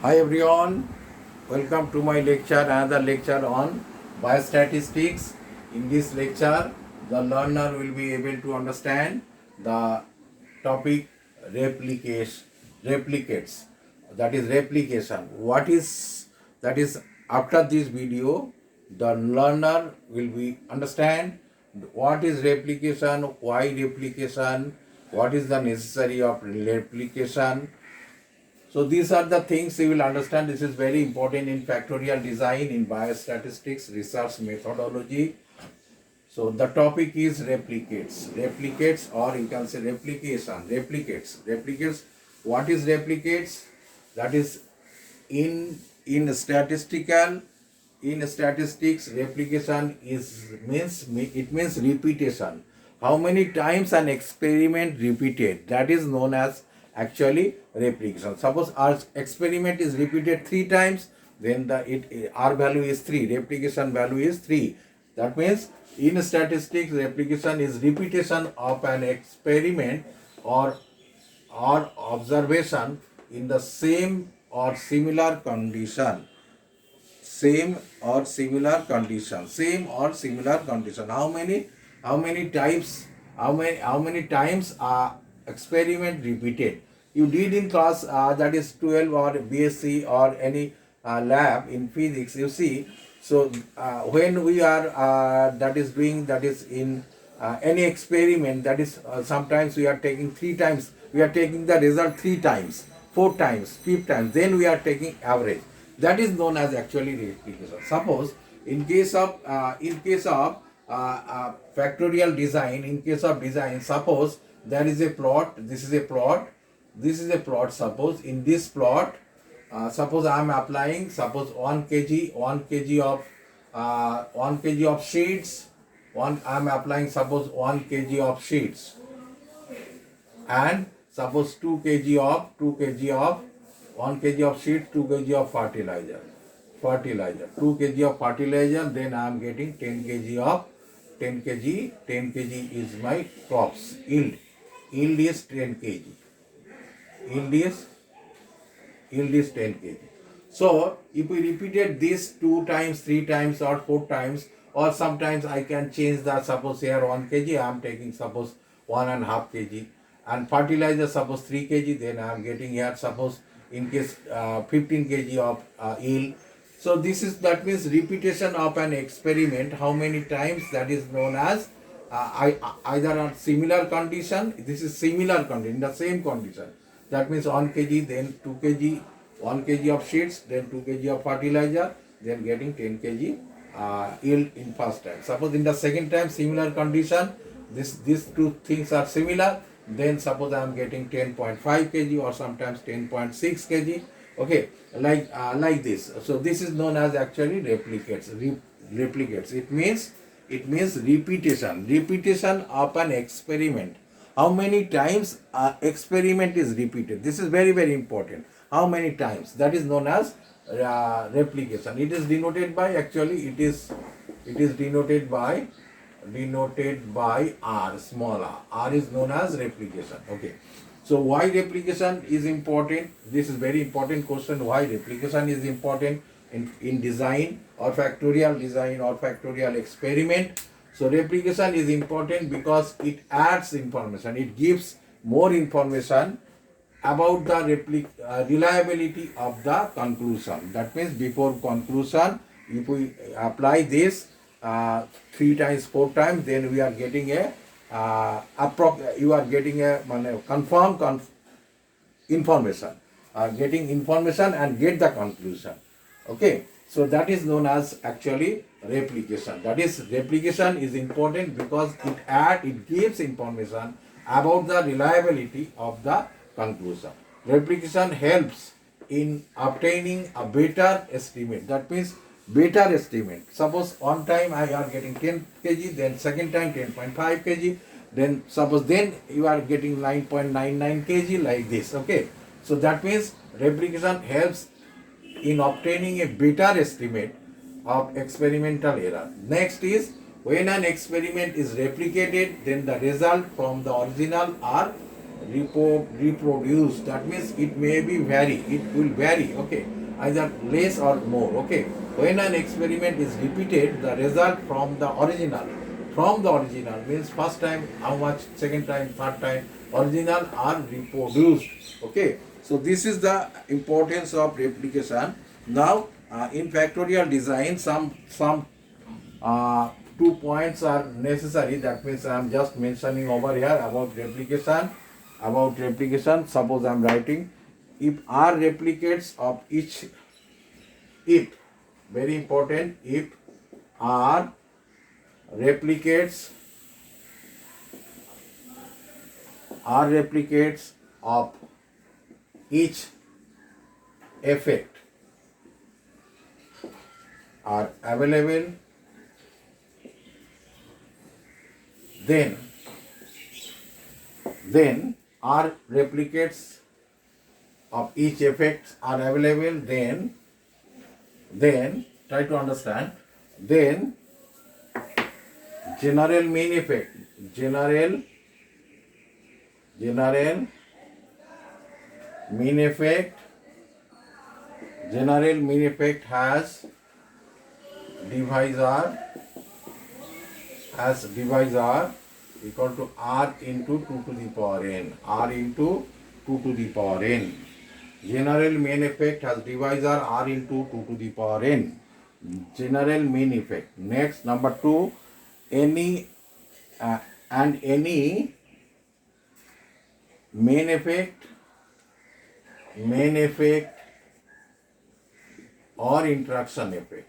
Hi everyone, welcome to my lecture, another lecture on biostatistics. In this lecture, the learner will be able to understand the topic replicates. That is replication. What is that is after this video, the learner will be understand what is replication, why replication, what is the necessary of replication. So these are the things you will understand. This is very important in factorial design, in biostatistics, research methodology. So the topic is replicates, or you can say replication, replicates. What is replicates? That is in statistical, in statistics, replication means repetition. How many times an experiment repeated, that is known as actually replication. Suppose our experiment is repeated 3 times, then R value is 3, replication value is 3. That means in statistics, replication is repetition of an experiment or observation in the same or similar condition. Same or similar condition. How many times experiment repeated? You did in class, that is 12 or BSc or any lab in physics, you see. So when we are that is doing, that is in any experiment, that is sometimes we are taking 3 times, we are taking the result 3 times, 4 times, 5 times, then we are taking average. That is known as actually replication. Suppose in case of factorial design, in case of design, suppose there is a plot, this is a plot, this is a plot. Suppose in this plot, suppose I am applying, suppose 1 kg of 1 kg of sheets, I am applying suppose 1 kg of sheets, and suppose 2 kg of 1 kg of sheet, 2 kg of fertilizer, 2 kg of fertilizer, then I am getting 10 kg of 10 kg is my crops yield. Yield is 10 kg. Yield is 10 kg. So if we repeated this 2 times, 3 times or 4 times, or sometimes I can change the, suppose here 1 kg, I am taking suppose 1.5 kg, and fertilizer suppose 3 kg, then I am getting here suppose in case 15 kg of yield. So that means repetition of an experiment. How many times? That is known as either a similar condition. This is similar condition, the same condition. That means 1 kg, then 2 kg, 1 kg of sheets, then 2 kg of fertilizer, then getting 10 kg yield in first time. Suppose in the second time, similar condition, these two things are similar, then suppose I am getting 10.5 kg or sometimes 10.6 kg. Okay, like this. So this is known as actually replicates. It means repetition of an experiment. How many times experiment is repeated? This is very, very important. How many times? That is known as replication. It is denoted by, actually it is denoted by R, small r. R is known as replication. Okay. So why replication is important? This is very important question. Why replication is important in design or factorial design or factorial experiment? So replication is important because it adds information. It gives more information about the reliability of the conclusion. That means before conclusion, if we apply this 3 times, 4 times, then we are getting you are getting a confirmed information, getting information and get the conclusion. Okay, so that is known as actually replication. That is, replication is important because it gives information about the reliability of the conclusion. Replication helps in obtaining a better estimate. That means better estimate. Suppose one time I are getting 10 kg, then second time 10.5 kg, then suppose then you are getting 9.99 kg, like this. Okay, so that means replication helps in obtaining a better estimate of experimental error. Next is, when an experiment is replicated, then the result from the original are reproduce. That means it may be vary. It will vary. Okay, either less or more. Okay, when an experiment is repeated, the result from the original means first time how much, second time, third time, original are reproduced. Okay, so this is the importance of replication. Now in factorial design, some 2 points are necessary. That means I am just mentioning over here about replication. Suppose I am writing, if R replicates of each, if, very important, if R replicates of each effect are available, then R replicates of each effect are available, then try to understand, then general mean effect has divisor equal to R into 2 to the power n. General main effect has divisor R into 2 to the power n. General main effect. Next, number 2, any main effect or interaction effect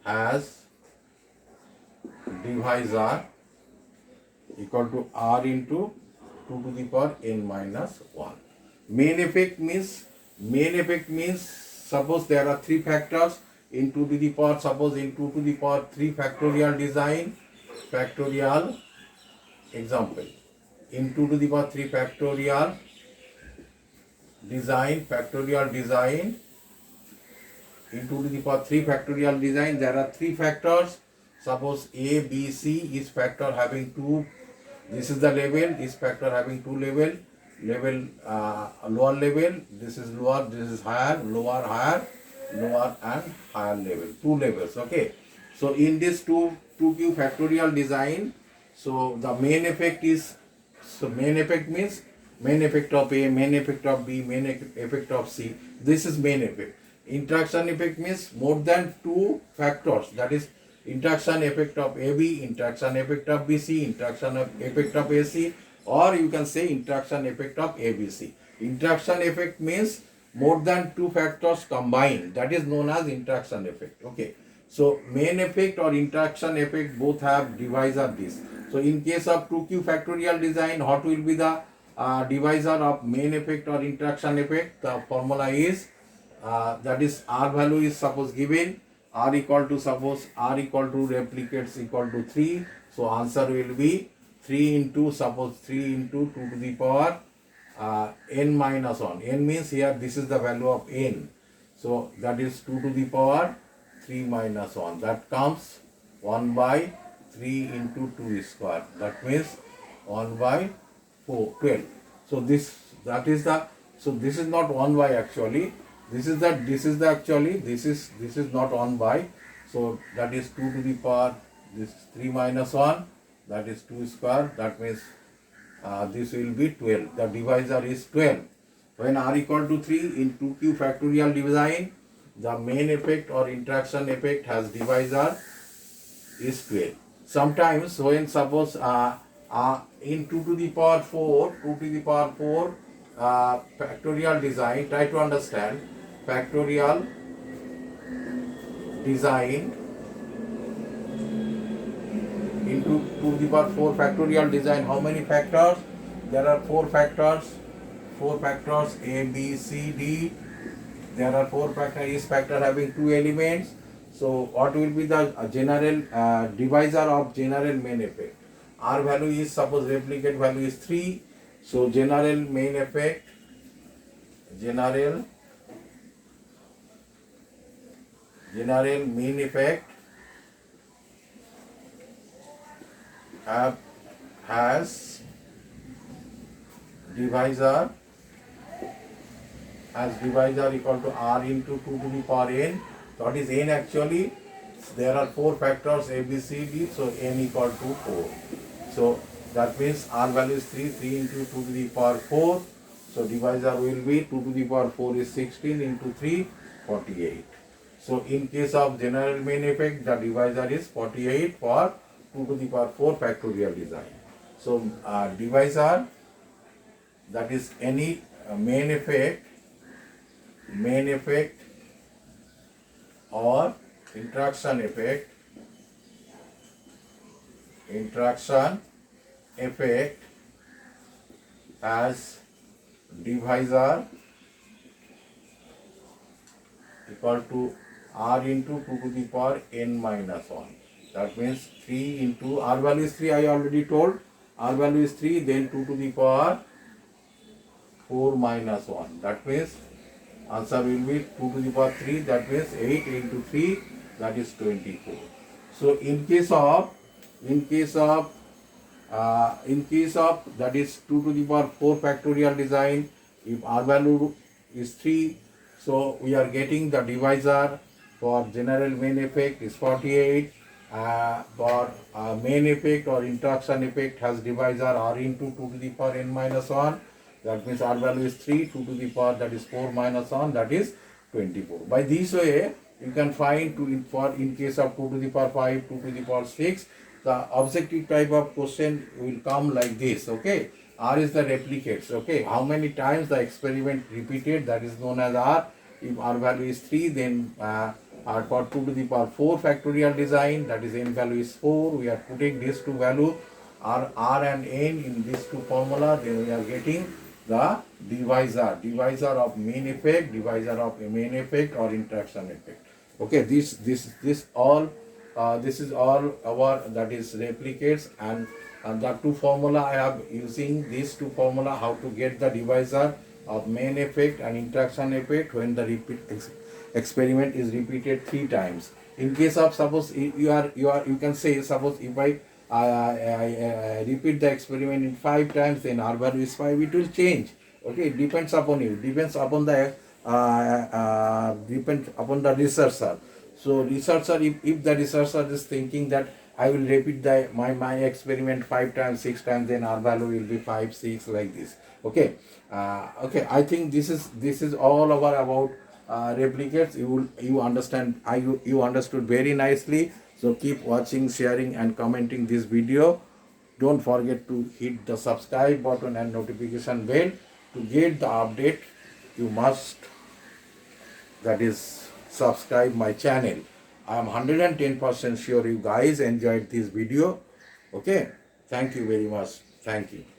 has divisor equal to R into 2 to the power n minus 1. Main effect means suppose there are 3 factors in 2 to the power, suppose in 2 to the power 3 factorial design, example, in 2 to the power 3 factorial design, in 2 to the power 3 factorial design, there are 3 factors. Suppose A, B, C is factor having 2. This is the level. This factor having 2 level, lower level. This is lower. This is higher, lower, and higher level. 2 levels. Okay. So in this 2q factorial design, so the main effect is, main effect means main effect of A, main effect of B, main effect of C. This is main effect. Interaction effect means more than 2 factors. That is interaction effect of AB, interaction effect of BC, interaction effect of AC, or you can say interaction effect of ABC. Interaction effect means more than 2 factors combined. That is known as interaction effect. Okay. So main effect or interaction effect both have divisor this. So in case of 2q factorial design, what will be the divisor of main effect or interaction effect? The formula is that is R value is suppose given, R equal to replicates equal to 3. So answer will be 3 into 2 to the power n minus 1. N means here this is the value of n. So that is 2 to the power 3 minus 1. That comes 1 by 3 into 2 square. That means 1 by 12. So this is not 1 by actually. This is not 1 by. So that is 2 to the power, this 3 minus 1, that is 2 square. That means this will be 12. The divisor is 12. When R equal to 3 in 2q factorial design, the main effect or interaction effect has divisor is 12. Sometimes when suppose in 2 to the power 4 factorial design, try to understand factorial design into 2 to the power 4 factorial design, how many factors? There are 4 factors A, B, C, D. There are 4 factors, each factor having 2 elements. So what will be the general divisor of general main effect? R value is, suppose replicate value is 3. So general main effect, general mean effect have has divisor equal to r into 2 to the power n. What is n actually? There are 4 factors a, b, c, d, so n equal to 4. So that means r value is 3 into 2 to the power 4. So divisor will be 2 to the power 4 is 16 into 3, 48. So in case of general main effect, the divisor is 48 for 2 to the power 4 factorial design. So divisor, that is any main effect or interaction effect has divisor equal to r into 2 to the power n minus 1. That means 3 into r value is 3, I already told. R value is 3, then 2 to the power 4 minus 1. That means answer will be 2 to the power 3, that means 8 into 3, that is 24. So in case of that is 2 to the power 4 factorial design, if r value is 3, so we are getting the divisor for general main effect is 48. For main effect or interaction effect has divisor r into 2 to the power n minus 1. That means r value is 3, 2 to the power, that is 4 minus 1, that is 24. By this way, you can find in case of 2 to the power 5, 2 to the power 6, the objective type of question will come like this, okay. R is the replicates, okay. How many times the experiment repeated, that is known as R. If R value is 3, then for 2 to the power 4 factorial design, that is n value is 4, we are putting these two value R and n in these two formula, then we are getting the divisor of main effect, divisor of a main effect or interaction effect. Okay, this is all our, that is replicates, and the two formula I have using these two formula how to get the divisor of main effect and interaction effect when the experiment is repeated 3 times. In case of suppose you can say, suppose if I repeat the experiment in 5 times, then r value is 5, it will change. Okay, it depends upon you, depends upon the researcher. So researcher, if the researcher is thinking that I will repeat my experiment 5 times, 6 times, then r value will be 5, 6 like this. Okay, okay. I think this is all about replicates. You understand? You understood very nicely. So keep watching, sharing, and commenting this video. Don't forget to hit the subscribe button and notification bell to get the update. You must, that is, subscribe my channel. I am 110% sure you guys enjoyed this video. Okay, thank you very much. Thank you.